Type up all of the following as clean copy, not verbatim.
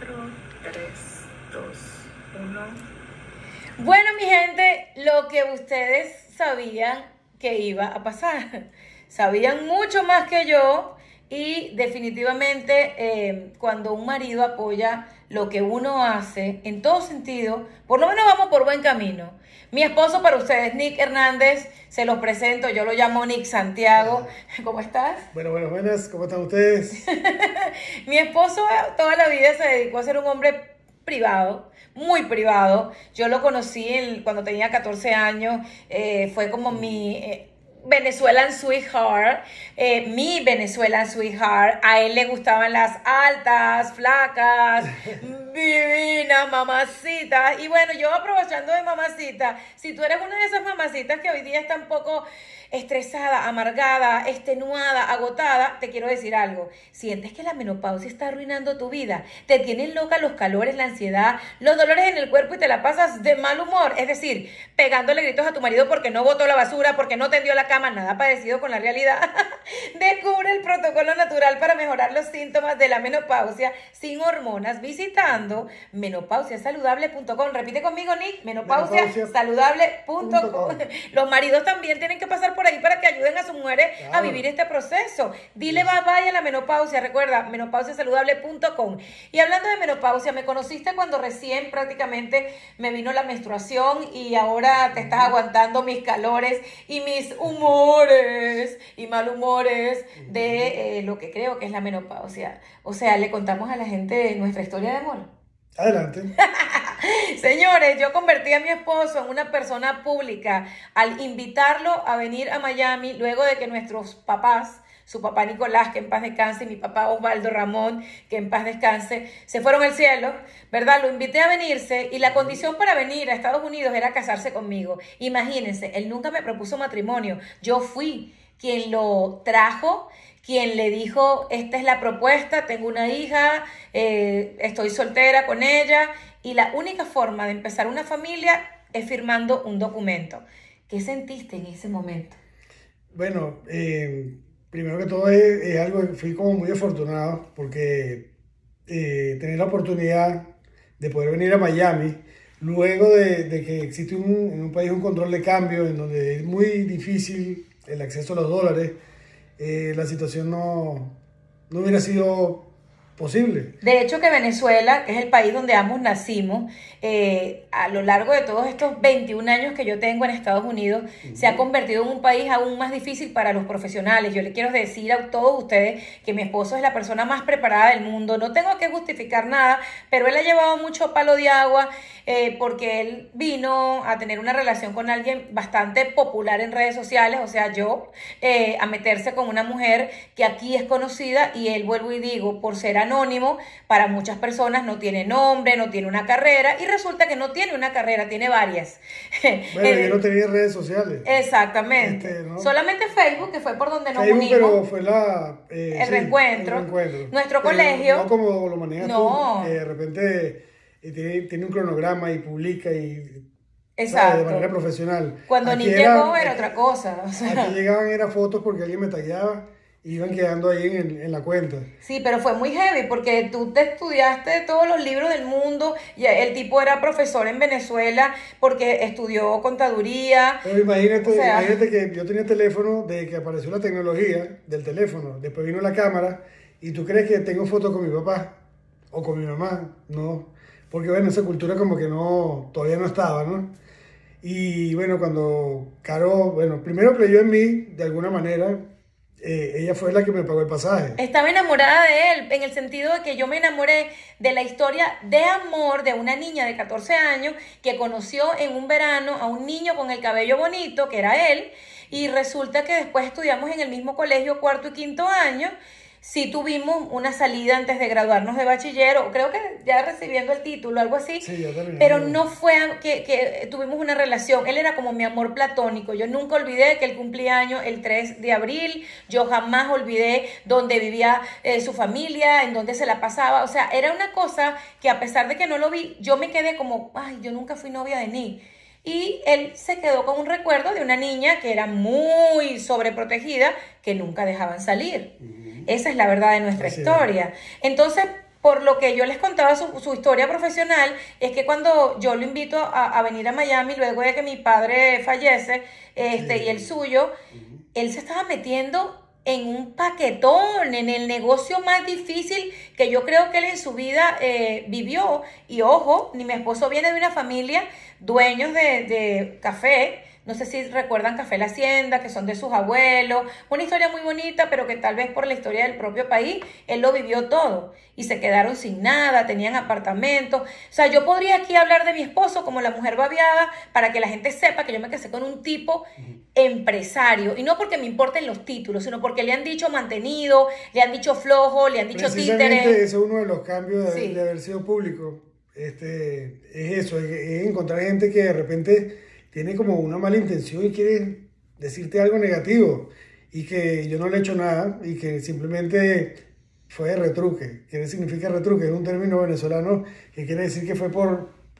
3, 2, 1. Bueno, mi gente, lo que ustedes sabían que iba a pasar. Sabían mucho más que yo y definitivamente cuando un marido apoya lo que uno hace en todo sentido, por lo menos vamos por buen camino. Mi esposo para ustedes, Nick Hernández, se los presento, yo lo llamo Nick Santiago. ¿Cómo estás? Buenas, ¿cómo están ustedes? Mi esposo toda la vida se dedicó a ser un hombre privado, muy privado. Yo lo conocí cuando tenía 14 años, fue como mi Venezuelan sweetheart, mi Venezuelan sweetheart. A él le gustaban las altas, flacas, divinas, mamacitas. Y bueno, yo aprovechando de mamacita, si tú eres una de esas mamacitas que hoy día está un poco estresada, amargada, extenuada, agotada, te quiero decir algo. Sientes que la menopausia está arruinando tu vida, te tienen loca los calores, la ansiedad, los dolores en el cuerpo y te la pasas de mal humor, es decir, pegándole gritos a tu marido porque no botó la basura, porque no tendió la cama, nada parecido con la realidad. Descubre el protocolo natural para mejorar los síntomas de la menopausia sin hormonas visitando menopausiasaludable.com. Repite conmigo, Nick, menopausiasaludable.com. Los maridos también tienen que pasar por ahí para que ayuden a sus mujeres a vivir este proceso. Dile bye bye a la menopausia, recuerda, menopausiasaludable.com. Y hablando de menopausia, me conociste cuando recién prácticamente me vino la menstruación y ahora te estás aguantando mis calores y mis humores y malhumores de lo que creo que es la menopausia. O sea, le contamos a la gente nuestra historia de amor. Adelante. Señores, yo convertí a mi esposo en una persona pública al invitarlo a venir a Miami luego de que nuestros papás, su papá Nicolás, que en paz descanse, y mi papá Osvaldo Ramón, que en paz descanse, se fueron al cielo, ¿verdad? Lo invité a venirse y la condición para venir a Estados Unidos era casarse conmigo. Imagínense, él nunca me propuso matrimonio, yo fui quien lo trajo, quien le dijo, esta es la propuesta, tengo una hija, estoy soltera con ella, y la única forma de empezar una familia es firmando un documento. ¿Qué sentiste en ese momento? Bueno, primero que todo es algo que fui como muy afortunado porque tener la oportunidad de poder venir a Miami luego de que existe en un país un control de cambio en donde es muy difícil el acceso a los dólares, la situación no hubiera sido posible. De hecho que Venezuela, que es el país donde ambos nacimos, a lo largo de todos estos 21 años que yo tengo en Estados Unidos, se ha convertido en un país aún más difícil para los profesionales. Yo le quiero decir a todos ustedes que mi esposo es la persona más preparada del mundo. No tengo que justificar nada, pero él ha llevado mucho palo de agua porque él vino a tener una relación con alguien bastante popular en redes sociales, o sea, yo, a meterse con una mujer que aquí es conocida y él, vuelvo y digo, por ser anónimo, para muchas personas no tiene nombre, no tiene una carrera y resulta que no tiene una carrera, tiene varias. Bueno, yo no tenía redes sociales. Exactamente. ¿no? Solamente Facebook, que fue por donde nos Facebook, unimos. pero fue el reencuentro. Nuestro colegio. No como lo manejas no. tú, de repente tiene un cronograma y publica y... Exacto. De manera profesional. Cuando Nick llegó era otra cosa. O sea. Aquí llegaban era fotos porque alguien me tagueaba y iban quedando ahí en la cuenta. Sí, pero fue muy heavy porque tú te estudiaste todos los libros del mundo y el tipo era profesor en Venezuela porque estudió contaduría. Pero imagínate que yo tenía teléfono desde que apareció la tecnología del teléfono, después vino la cámara y tú crees que tengo fotos con mi papá o con mi mamá, no, porque bueno, esa cultura como que todavía no estaba, ¿no? Y bueno, cuando Caro, primero creyó en mí de alguna manera. Ella fue la que me pagó el pasaje. Estaba enamorada de él, en el sentido de que yo me enamoré de la historia de amor de una niña de 14 años que conoció en un verano a un niño con el cabello bonito, que era él, y resulta que después estudiamos en el mismo colegio, cuarto y quinto año. Sí tuvimos una salida antes de graduarnos de bachiller, o creo que ya recibiendo el título, algo así, sí, pero no fue que tuvimos una relación. Él era como mi amor platónico. Yo nunca olvidé que él cumplía años el 3 de abril, yo jamás olvidé dónde vivía su familia, en dónde se la pasaba, o sea, era una cosa que a pesar de que no lo vi, yo me quedé como, ay, yo nunca fui novia de Nick. Y él se quedó con un recuerdo de una niña que era muy sobreprotegida, que nunca dejaban salir. Esa es la verdad de nuestra historia. Entonces, por lo que yo les contaba su historia profesional, es que cuando yo lo invito a venir a Miami, luego de que mi padre fallece, y el suyo, él se estaba metiendo en un paquetón, en el negocio más difícil que yo creo que él en su vida vivió. Y ojo, ni mi esposo viene de una familia dueños de café. No sé si recuerdan Café La Hacienda, que son de sus abuelos. Una historia muy bonita, pero que tal vez por la historia del propio país, él lo vivió todo. Y se quedaron sin nada, tenían apartamentos. O sea, yo podría aquí hablar de mi esposo como la mujer babeada para que la gente sepa que yo me casé con un tipo empresario. Y no porque me importen los títulos, sino porque le han dicho mantenido, le han dicho flojo, le han dicho títere. Ese es uno de los cambios Sí. de haber sido público. Es eso, es encontrar gente que de repente tiene como una mala intención y quiere decirte algo negativo y que yo no le he hecho nada y que simplemente fue de retruque. ¿Qué significa retruque? Es un término venezolano que quiere decir que fue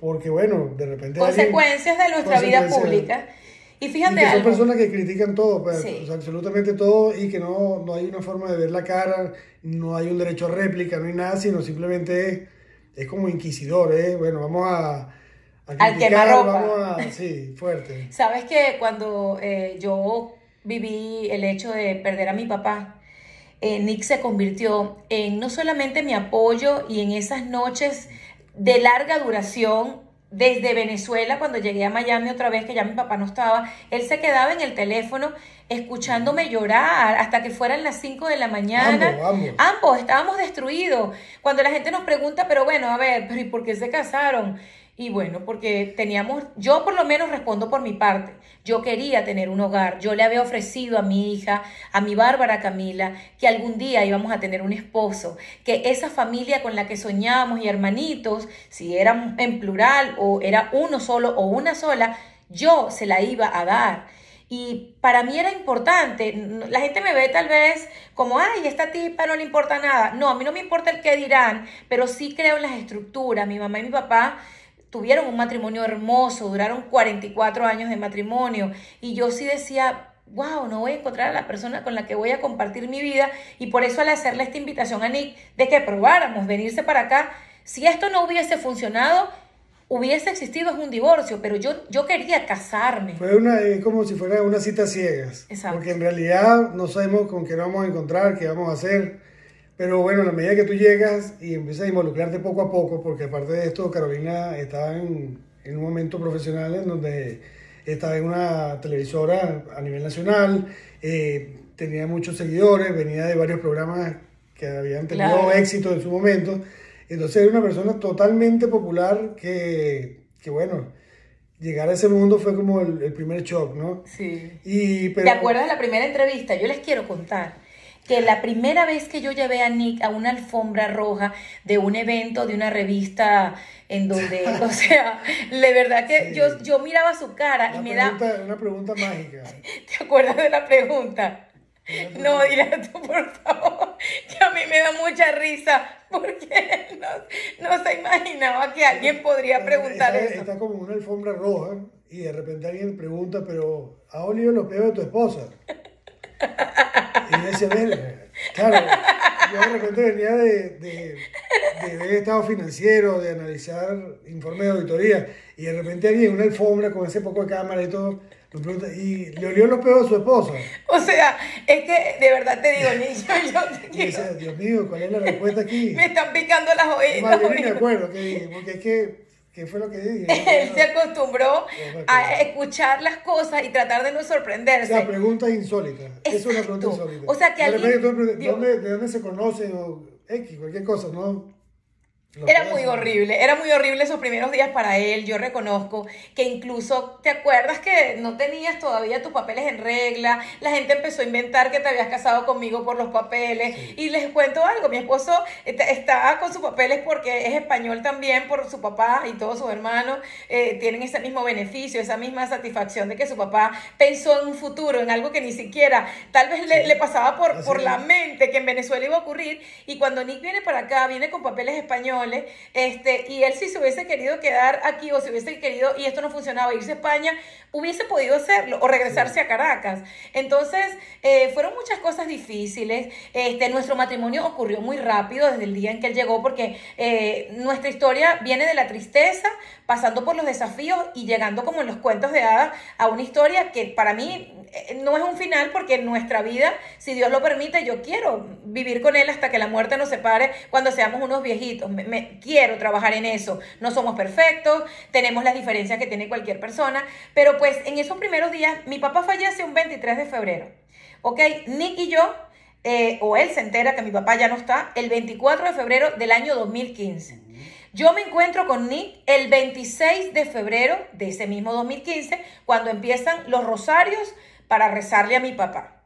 porque, bueno, de repente... Consecuencias de nuestra vida pública. Y fíjate y que son algo. personas que critican todo, pues, Sí. o sea, absolutamente todo, y que no hay una forma de ver la cara, no hay un derecho a réplica, no hay nada, sino simplemente es como inquisidor, ¿eh? Bueno, vamos a Al criticar, quemarropa. vamos a... Sí, fuerte. Sabes que cuando yo viví el hecho de perder a mi papá, Nick se convirtió en no solamente mi apoyo y en esas noches de larga duración desde Venezuela, cuando llegué a Miami otra vez, que ya mi papá no estaba, él se quedaba en el teléfono escuchándome llorar hasta que fueran las 5 de la mañana. Ambos estábamos destruidos. Cuando la gente nos pregunta, pero bueno, a ver, ¿pero y por qué se casaron? Y bueno, porque yo por lo menos respondo por mi parte. Yo quería tener un hogar. Yo le había ofrecido a mi hija, a mi Bárbara Camila, que algún día íbamos a tener un esposo, que esa familia con la que soñábamos y hermanitos, si eran en plural o era uno solo o una sola, yo se la iba a dar. Y para mí era importante. La gente me ve tal vez como, ay, esta tipa no le importa nada. No, a mí no me importa el qué dirán, pero sí creo en las estructuras. Mi mamá y mi papá tuvieron un matrimonio hermoso, duraron 44 años de matrimonio, y yo sí decía, wow, no voy a encontrar a la persona con la que voy a compartir mi vida, y por eso al hacerle esta invitación a Nick de que probáramos venirse para acá, si esto no hubiese funcionado, hubiese existido un divorcio, pero yo quería casarme. Fue como si fuera una cita ciegas. Exacto. Porque en realidad no sabemos con qué nos vamos a encontrar, qué vamos a hacer. Pero bueno, a la medida que tú llegas y empiezas a involucrarte poco a poco, porque aparte de esto, Carolina estaba en un momento profesional en donde estaba en una televisora a nivel nacional, tenía muchos seguidores, venía de varios programas que habían tenido éxito en su momento. Entonces era una persona totalmente popular que bueno, llegar a ese mundo fue como el primer shock, ¿no? Sí. Pero, ¿te acuerdas de la primera entrevista? Yo les quiero contar que la primera vez que yo llevé a Nick a una alfombra roja de un evento, de una revista, en donde, o sea, de verdad que sí. yo miraba su cara y me da... Una pregunta mágica. ¿Te acuerdas de la pregunta? No, dile tú, por favor, que a mí me da mucha risa, porque no se imaginaba que alguien podría preguntar eso. Está como una alfombra roja y de repente alguien pregunta, pero ¿ha olido los peos de tu esposa? Y yo decía, claro, yo de repente venía de ver estado financiero, de analizar informes de auditoría, y de repente alguien en una alfombra con ese poco de cámara y todo, me pregunta, ¿y le olió los peos de su esposa? O sea, es que de verdad te digo, niño, yo te Y quiero. decía, Dios mío, ¿cuál es la respuesta aquí? Me están picando las oídas. Yo ni me acuerdo qué dije, porque es que, ¿qué fue lo que dije? Él se acostumbró a escuchar las cosas y tratar de no O sorprenderse. sea, preguntas insólitas. Es una pregunta Exacto. insólita. O sea, que de repente alguien- ¿de dónde se conocen? O X, cualquier cosa, ¿no? Era muy horrible esos primeros días para él. Yo reconozco que incluso, ¿te acuerdas que no tenías todavía tus papeles en regla? La gente empezó a inventar que te habías casado conmigo por los papeles. Sí. Y les cuento algo, mi esposo está con sus papeles porque es español también, por su papá y todos sus hermanos tienen ese mismo beneficio, esa misma satisfacción de que su papá pensó en un futuro, en algo que ni siquiera tal vez le pasaba por la mente que en Venezuela iba a ocurrir. Y cuando Nick viene para acá, viene con papeles españoles, españoles, y él si se hubiese querido quedar aquí o si hubiese querido, y esto no funcionaba, irse a España, hubiese podido hacerlo o regresarse a Caracas. Entonces, fueron muchas cosas difíciles. Nuestro matrimonio ocurrió muy rápido desde el día en que él llegó, porque nuestra historia viene de la tristeza, pasando por los desafíos y llegando como en los cuentos de hadas a una historia que para mí no es un final, porque en nuestra vida, si Dios lo permite, yo quiero vivir con él hasta que la muerte nos separe cuando seamos unos viejitos. Quiero trabajar en eso. No somos perfectos, tenemos las diferencias que tiene cualquier persona, pero pues en esos primeros días, mi papá fallece un 23 de febrero. ¿Ok? Nick y yo, o él se entera que mi papá ya no está, el 24 de febrero del año 2015. Yo me encuentro con Nick el 26 de febrero de ese mismo 2015, cuando empiezan los rosarios para rezarle a mi papá.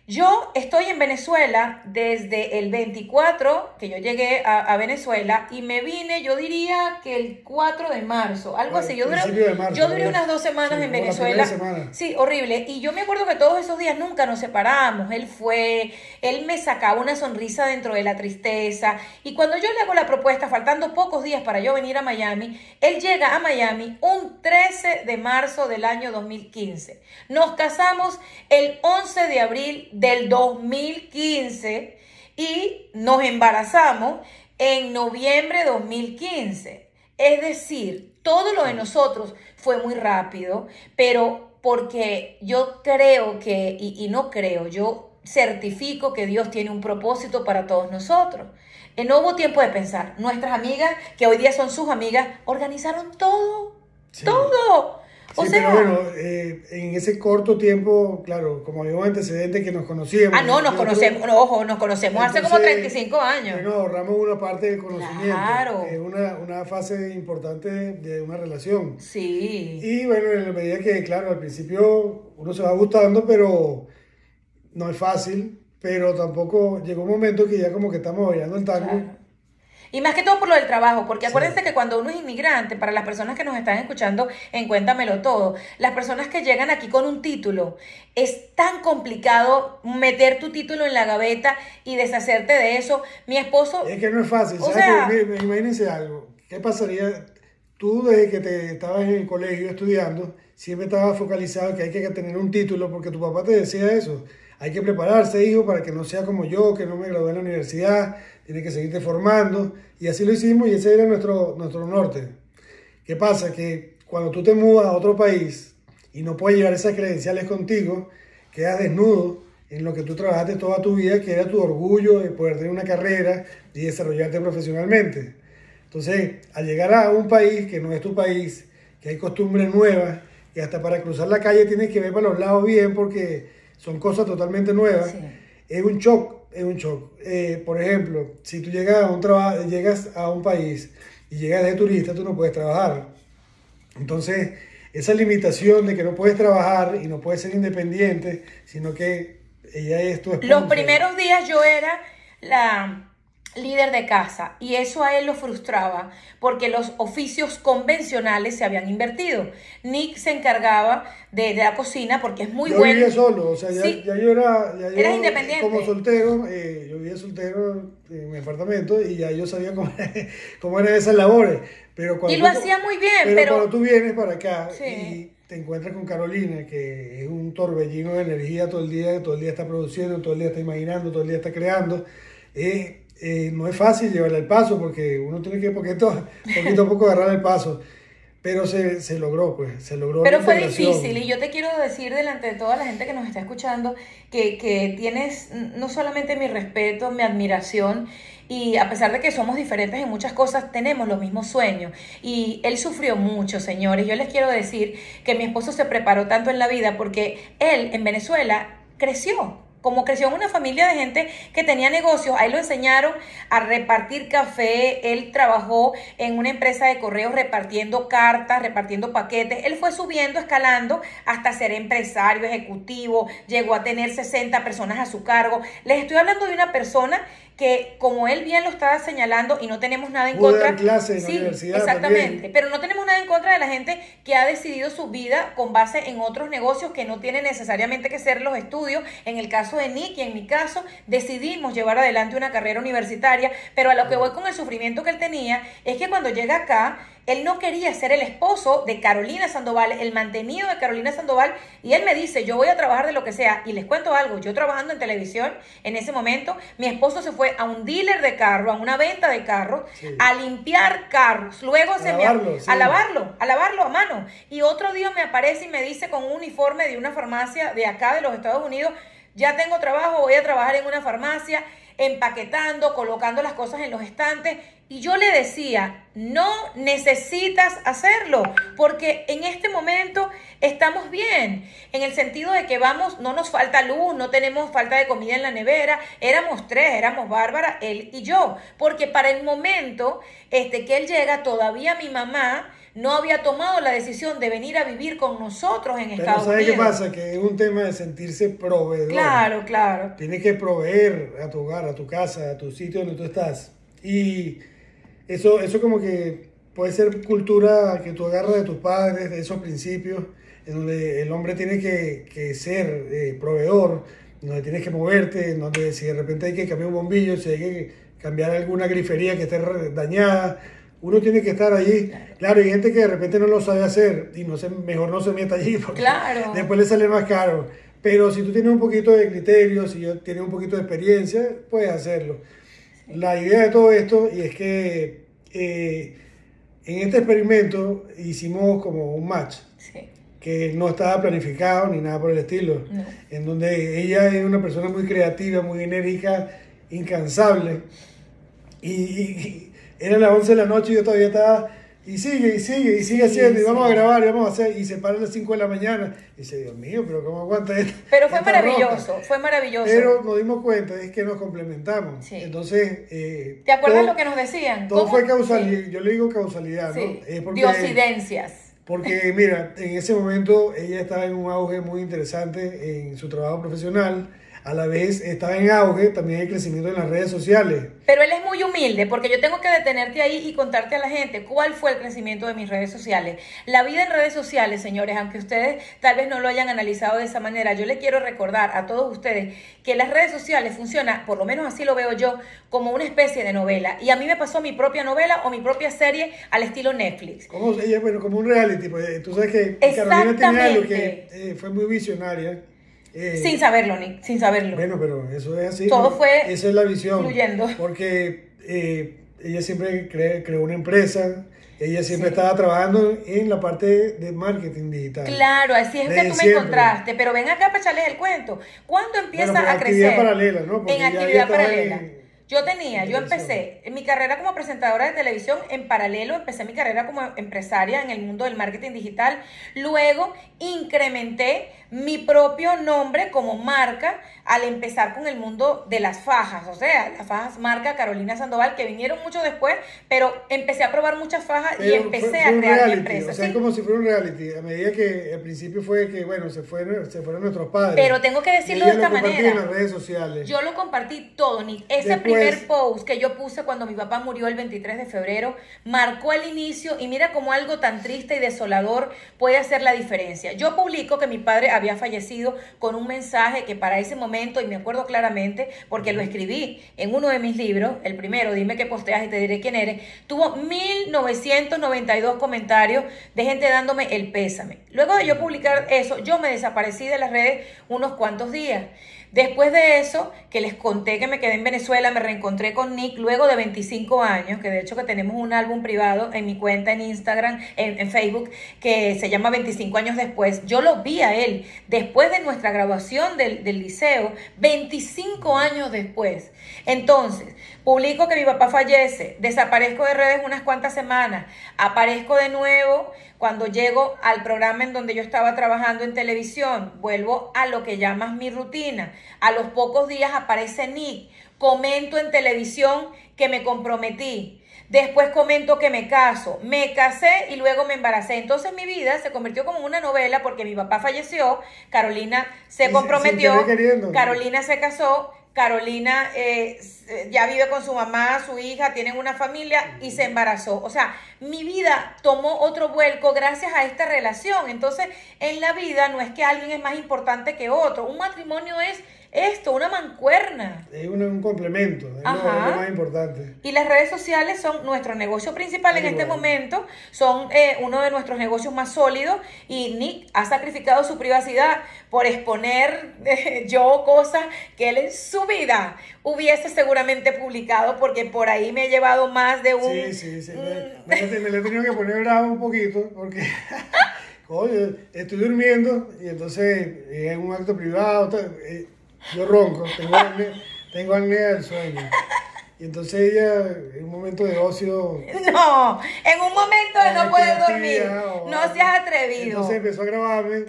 Yo estoy en Venezuela desde el 24, que yo llegué a Venezuela, y me vine, yo diría que el 4 de marzo, algo así. Yo duré unas 2 semanas en Venezuela. Sí, horrible. Y yo me acuerdo que todos esos días nunca nos separamos. Él me sacaba una sonrisa dentro de la tristeza. Y cuando yo le hago la propuesta, faltando pocos días para yo venir a Miami, él llega a Miami un 13 de marzo del año 2015. Nos casamos el 11 de abril del 2015 y nos embarazamos en noviembre de 2015. Es decir, todo lo de nosotros fue muy rápido, pero porque yo creo que, y no creo, yo certifico que Dios tiene un propósito para todos nosotros. No hubo tiempo de pensar. Nuestras amigas, que hoy día son sus amigas, organizaron todo, sí. Todo. Sí, pero bueno, en ese corto tiempo, claro, como había un antecedente que nos conocíamos. Nos conocemos, ojo, nos conocemos hace como 35 años. Bueno, ahorramos una parte del conocimiento. Claro. Es una fase importante de una relación. Sí. Y bueno, en la medida que, claro, al principio uno se va gustando, pero no es fácil, pero tampoco llegó un momento que ya como que estamos bailando el tango. Claro. Y más que todo por lo del trabajo, porque acuérdense que cuando uno es inmigrante, para las personas que nos están escuchando en Cuéntamelo Todo, las personas que llegan aquí con un título, es tan complicado meter tu título en la gaveta y deshacerte de eso. Mi esposo... Es que no es fácil, ¿sabes? Imagínense algo. ¿Qué pasaría? Tú desde que te estabas en el colegio estudiando, siempre estabas focalizado que hay que tener un título, porque tu papá te decía eso. Hay que prepararse, hijo, para que no sea como yo, que no me gradué en la universidad, tienes que seguirte formando. Y así lo hicimos y ese era nuestro norte. ¿Qué pasa? Que cuando tú te mudas a otro país y no puedes llevar esas credenciales contigo, quedas desnudo en lo que tú trabajaste toda tu vida, que era tu orgullo de poder tener una carrera y desarrollarte profesionalmente. Entonces, al llegar a un país que no es tu país, que hay costumbres nuevas, que hasta para cruzar la calle tienes que ver para los lados bien porque son cosas totalmente nuevas, sí. Es un shock. Por ejemplo, si tú llegas a un país y llegas de turista, tú no puedes trabajar. Entonces, esa limitación de que no puedes trabajar y no puedes ser independiente, sino que ella es tu esposa. Los primeros días yo era la líder de casa y eso a él lo frustraba porque los oficios convencionales se habían invertido. Nick se encargaba de la cocina porque es muy bueno. Yo vivía solo, o sea, sí. ya yo era... Eras independiente. Como soltero, yo vivía soltero en mi apartamento y ya yo sabía cómo eran esas labores. Pero cuando lo hacía muy bien, pero cuando tú vienes para acá sí. Y te encuentras con Carolina, que es un torbellino de energía todo el día está produciendo, todo el día está imaginando, todo el día está creando, no es fácil llevarle el paso porque uno tiene que poquito a poco agarrar el paso, pero se logró, pues, se logró. Pero fue difícil y yo te quiero decir delante de toda la gente que nos está escuchando que tienes no solamente mi respeto, mi admiración y a pesar de que somos diferentes en muchas cosas, tenemos los mismos sueños y él sufrió mucho, señores. Yo les quiero decir que mi esposo se preparó tanto en la vida porque él en Venezuela creció. Como creció en una familia de gente que tenía negocios, ahí lo enseñaron a repartir café, él trabajó en una empresa de correos repartiendo cartas, repartiendo paquetes, él fue subiendo, escalando hasta ser empresario, ejecutivo, llegó a tener 60 personas a su cargo. Les estoy hablando de una persona que, como él bien lo estaba señalando, y no tenemos nada en Pude contra. dar clases en la Sí, universidad exactamente. también. Pero no tenemos nada en contra de la gente que ha decidido su vida con base en otros negocios que no tienen necesariamente que ser los estudios. En el caso de Nick y en mi caso, decidimos llevar adelante una carrera universitaria, pero a lo que voy con el sufrimiento que él tenía es que cuando llega acá, él no quería ser el esposo de Carolina Sandoval, el mantenido de Carolina Sandoval, y él me dice, yo voy a trabajar de lo que sea. Y les cuento algo, yo trabajando en televisión, en ese momento, mi esposo se fue a un dealer de carro, a una venta de carros, Sí. a limpiar carros, luego Lavarlo, sí. a lavarlo a mano. Y otro día me aparece y me dice con un uniforme de una farmacia de acá de los Estados Unidos, ya tengo trabajo, voy a trabajar en una farmacia, empaquetando, colocando las cosas en los estantes. Y yo le decía, no necesitas hacerlo, porque en este momento estamos bien, en el sentido de que vamos, no nos falta luz, no tenemos falta de comida en la nevera, éramos tres, éramos Bárbara, él y yo, porque para el momento que él llega, todavía mi mamá no había tomado la decisión de venir a vivir con nosotros en Pero Estados ¿sabes Unidos. qué pasa? Que es un tema de sentirse proveedor. Claro, claro. Tienes que proveer a tu hogar, a tu casa, a tu sitio donde tú estás. Y eso como que puede ser cultura que tú agarras de tus padres, de esos principios, en donde el hombre tiene que ser proveedor, donde tienes que moverte, donde si de repente hay que cambiar un bombillo, si hay que cambiar alguna grifería que esté dañada, uno tiene que estar allí. Claro, hay gente que de repente no lo sabe hacer y mejor no se meta allí porque Claro. después le sale más caro. Pero si tú tienes un poquito de criterio, si tienes un poquito de experiencia, puedes hacerlo. La idea de todo esto, y es que en este experimento hicimos como un match Sí. que no estaba planificado ni nada por el estilo, No. en donde ella es una persona muy creativa, muy enérgica, incansable, y eran las 11 de la noche y yo todavía estaba, y sigue haciendo, y vamos a grabar, y vamos a hacer, y se para a las 5 de la mañana, y dice, Dios mío, pero ¿cómo aguanta esto? Pero fue Esta maravilloso, roca? fue maravilloso. Pero nos dimos cuenta, es que nos complementamos, Sí. entonces... ¿Te acuerdas todo- lo que nos decían? Todo ¿Cómo? fue causalidad, Sí. yo le digo causalidad, Sí. ¿no? Es Diosidencias. porque, mira, en ese momento ella estaba en un auge muy interesante en su trabajo profesional, a la vez estaba en auge también el crecimiento en las redes sociales. Pero él es muy humilde, porque yo tengo que detenerte ahí y contarte a la gente cuál fue el crecimiento de mis redes sociales. La vida en redes sociales, señores, aunque ustedes tal vez no lo hayan analizado de esa manera, yo les quiero recordar a todos ustedes que las redes sociales funcionan, por lo menos así lo veo yo, como una especie de novela. Y a mí me pasó mi propia novela o mi propia serie al estilo Netflix. Como ella, bueno, como un reality, pues tú sabes que Carolina tenía algo que fue muy visionaria. Sin saberlo, Nick, sin saberlo. Bueno, pero eso es así. Todo ¿no? fue Esa es la visión. fluyendo. Porque ella siempre creó una empresa, ella siempre Sí. estaba trabajando en la parte de marketing digital. Claro, así es que Desde tú me siempre. encontraste, pero ven acá para echarles el cuento. ¿Cuándo empieza Bueno, pero a crecer? actividad paralela, ¿no? Porque En ya actividad estaba paralela. Yo en televisión. empecé en mi carrera como presentadora de televisión, en paralelo empecé mi carrera como empresaria en el mundo del marketing digital, luego incrementé mi propio nombre como marca al empezar con el mundo de las fajas, o sea, las fajas marca Carolina Sandoval, que vinieron mucho después, pero empecé a probar muchas fajas y Pero empecé fue a un crear mi reality, empresa. o sea, Sí. es como si fuera un reality, a medida que al principio fue que, bueno, se fueron nuestros padres. Pero tengo que decirlo de Ella esta lo compartía manera. en las redes sociales. Yo lo compartí todo, Nick. Ese Después- primer post que yo puse cuando mi papá murió el 23 de febrero marcó el inicio y mira cómo algo tan triste y desolador puede hacer la diferencia. Yo publico que mi padre había fallecido con un mensaje que para ese momento, y me acuerdo claramente porque lo escribí en uno de mis libros, el primero, Dime qué posteas y te diré quién eres, tuvo 1992 comentarios de gente dándome el pésame. Luego de yo publicar eso, yo me desaparecí de las redes unos cuantos días. Después de eso, que les conté que me quedé en Venezuela, me reencontré con Nick luego de 25 años, que de hecho que tenemos un álbum privado en mi cuenta en Instagram, en Facebook, que se llama 25 años después. Yo lo vi a él después de nuestra graduación del liceo, 25 años después. Entonces, publico que mi papá fallece, desaparezco de redes unas cuantas semanas, aparezco de nuevo cuando llego al programa en donde yo estaba trabajando en televisión, vuelvo a lo que llamas mi rutina. A los pocos días aparece Nick, comento en televisión que me comprometí. Después comento que me casé y luego me embaracé. Entonces mi vida se convirtió como una novela porque mi papá falleció, Carolina se comprometió, sin querer queriendo, ¿no? Carolina se casó, Carolina ya vive con su mamá, su hija, tienen una familia y se embarazó. O sea, mi vida tomó otro vuelco gracias a esta relación. Entonces, en la vida no es que alguien es más importante que otro. Un matrimonio es esto, una mancuerna. Es un complemento, es lo más importante. Y las redes sociales son nuestro negocio principal en este momento, son uno de nuestros negocios más sólidos, y Nick ha sacrificado su privacidad por exponer yo cosas que él en su vida hubiese seguramente publicado, porque por ahí me he llevado más de un... Sí. Me le he tenido que poner bravo un poquito, porque... Oye, estoy durmiendo y entonces es un acto privado, yo ronco, tengo apnea del sueño. Y entonces ella, en un momento de ocio... No, en un momento de no poder dormir, no seas atrevido. Entonces empezó a grabarme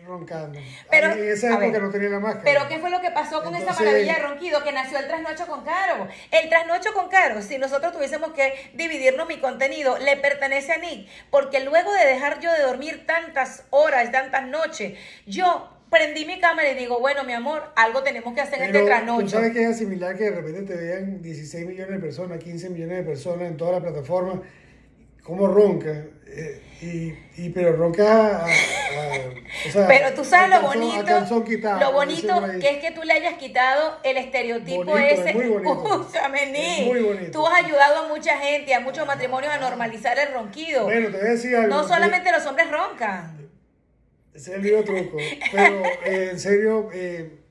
roncando. Pero, en esa época no tenía la máscara. Pero ¿qué fue lo que pasó con esa maravilla de ronquido? Que nació el Trasnocho con Caro. El Trasnocho con Caro, si nosotros tuviésemos que dividirnos mi contenido, le pertenece a Nick. Porque luego de dejar yo de dormir tantas horas, tantas noches, yo... prendí mi cámara y digo, bueno, mi amor, algo tenemos que hacer en este trasnocho. ¿Tú sabes que es similar que de repente te vean 16 millones de personas, 15 millones de personas en toda la plataforma? ¿Cómo ronca? Pero ronca o sea, pero tú sabes lo bonito que es que tú le hayas quitado el estereotipo bonito, ese. Es muy bonito. Es muy bonito. Tú has ayudado a mucha gente, a muchos matrimonios a normalizar el ronquido. Bueno, te voy a decir algo. No solamente los hombres roncan. Ese es el video truco. Pero en serio,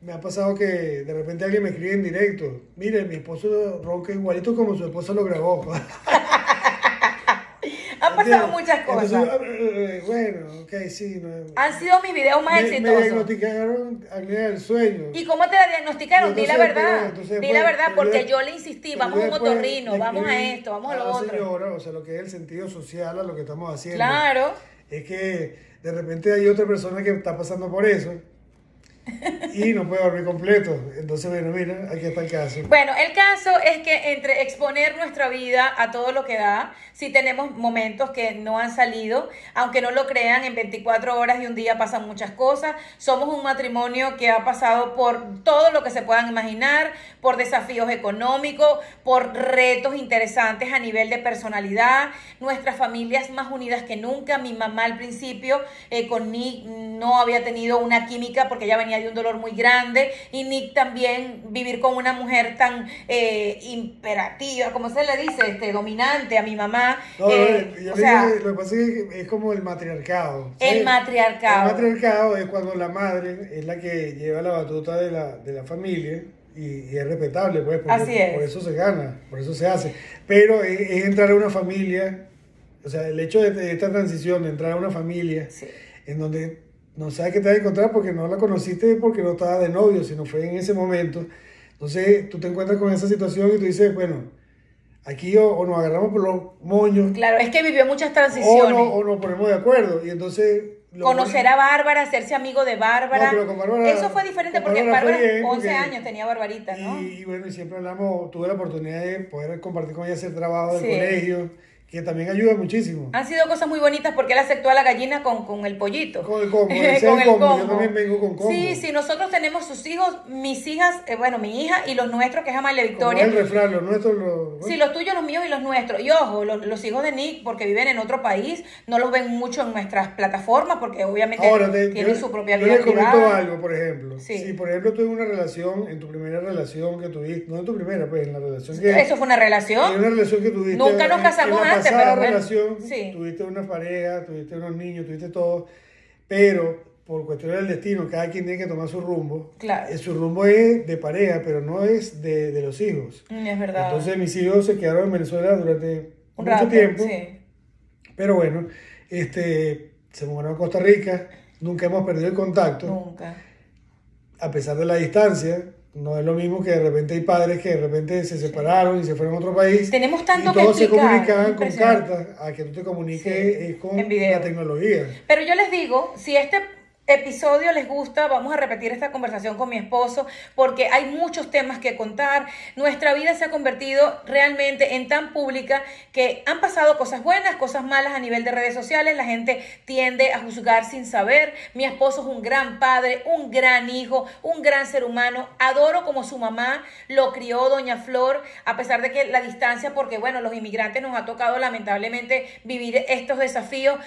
me ha pasado que de repente alguien me escribe en directo. Mire, mi esposo ronca igualito como su esposa lo grabó. Han pasado muchas cosas. Entonces, bueno, ok, sí. Han sido mis videos más exitosos. Me diagnosticaron apnea del sueño. ¿Y cómo te la diagnosticaron? Entonces, di la verdad. Di la verdad, porque yo le insistí, vamos a un otorrino, vamos a esto, vamos a lo otro. Señora, o sea, lo que es el sentido social a lo que estamos haciendo. Claro. Es que de repente hay otra persona que está pasando por eso y no puede dormir completo. Entonces, bueno, mira, aquí está el caso. Bueno, el caso es que entre exponer nuestra vida a todo lo que da, si tenemos momentos que no han salido, aunque no lo crean, en 24 horas de un día pasan muchas cosas. Somos un matrimonio que ha pasado por todo lo que se puedan imaginar, por desafíos económicos, por retos interesantes a nivel de personalidad. Nuestras familias más unidas que nunca. Mi mamá al principio con Nick no había tenido una química porque ella venía de un dolor muy grande, y Nick también vivir con una mujer tan imperativa, como se le dice, dominante a mi mamá. No, lo que pasa es que es como el matriarcado. ¿Sabes? El matriarcado. El matriarcado es cuando la madre es la que lleva la batuta de la familia, y es respetable, pues, así es. Por eso se gana, por eso se hace. Pero es entrar a una familia, o sea, el hecho de esta transición, de entrar a una familia, sí, en donde no sabes qué te vas a encontrar porque no la conociste, porque no estaba de novio, sino fue en ese momento. Entonces tú te encuentras con esa situación y tú dices, bueno, aquí o nos agarramos por los moños. Claro, es que vivió muchas transiciones. O nos ponemos de acuerdo. Y entonces... Conocer a Bárbara, hacerse amigo de Bárbara. No, pero con Bárbara, eso fue diferente porque Bárbara 11 años tenía Barbarita, ¿no? Y bueno, y siempre tuve la oportunidad de poder compartir con ella ese trabajo del colegio, que también ayuda muchísimo. Han sido cosas muy bonitas porque él aceptó a la gallina con el pollito. Con el combo. Yo también vengo con combo. Sí, nosotros tenemos sus hijos, mis hijas, mi hija y los nuestros, que es Amalia Victoria. Como el refrán, los nuestros. Sí, los tuyos, los míos y los nuestros. Y ojo, los hijos de Nick, porque viven en otro país, no los ven mucho en nuestras plataformas porque obviamente tienen su propia vida privada. Yo les comento algo, por ejemplo. Sí. Si, por ejemplo, tú en una relación, en tu primera relación que tuviste, no en tu primera, pues en la relación que... ¿Eso fue una relación? En una relación que tuviste. Nunca nos casamos antes, pero relación, sí, tuviste una pareja, tuviste unos niños, tuviste todo, pero por cuestiones del destino, cada quien tiene que tomar su rumbo. Claro. Su rumbo es de pareja, pero no es de los hijos. Es verdad. Entonces mis hijos se quedaron en Venezuela durante mucho tiempo. Sí. Pero bueno, se mudaron a Costa Rica, nunca hemos perdido el contacto. Nunca. A pesar de la distancia. No es lo mismo que de repente hay padres que de repente se separaron y se fueron a otro país. Tenemos tanto que explicar. Y todos se comunicaban con cartas, a que tú te comuniques con la tecnología. Pero yo les digo, si este episodio les gusta, vamos a repetir esta conversación con mi esposo porque hay muchos temas que contar. Nuestra vida se ha convertido realmente en tan pública que han pasado cosas buenas, cosas malas a nivel de redes sociales. La gente tiende a juzgar sin saber. Mi esposo es un gran padre, un gran hijo, un gran ser humano. Adoro como su mamá lo crió doña Flor, a pesar de que la distancia, porque bueno, los inmigrantes nos ha tocado lamentablemente vivir estos desafíos.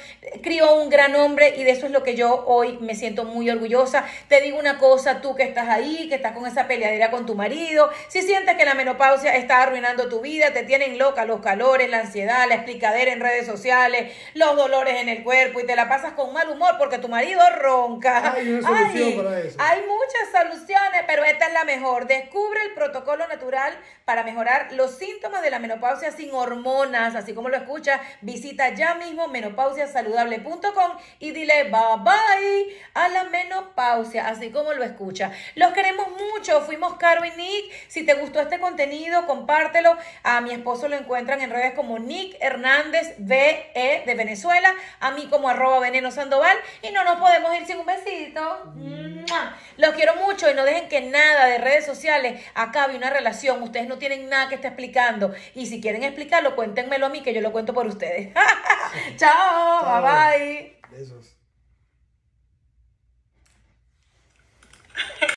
Crió un gran hombre y de eso es lo que yo hoy me siento muy orgullosa. Te digo una cosa, tú que estás ahí, que estás con esa peleadera con tu marido, si sientes que la menopausia está arruinando tu vida, te tienen loca los calores, la ansiedad, la explicadera en redes sociales, los dolores en el cuerpo y te la pasas con mal humor porque tu marido ronca. Hay una solución para eso. Hay muchas soluciones, pero esta es la mejor. Descubre el protocolo natural para mejorar los síntomas de la menopausia sin hormonas, así como lo escuchas. Visita ya mismo menopausiasaludable.com y dile bye bye a la menopausia, así como lo escucha. Los queremos mucho, fuimos Caro y Nick. Si te gustó este contenido, compártelo. A mi esposo lo encuentran en redes como Nick Hernández VE de Venezuela, a mí como @veneno Sandoval, y no nos podemos ir sin un besito. Los quiero mucho y no dejen que nada de redes sociales acabe una relación. Ustedes no tienen nada que estar explicando, y si quieren explicarlo, cuéntenmelo a mí que yo lo cuento por ustedes. Chao, Chao. bye bye. Besos.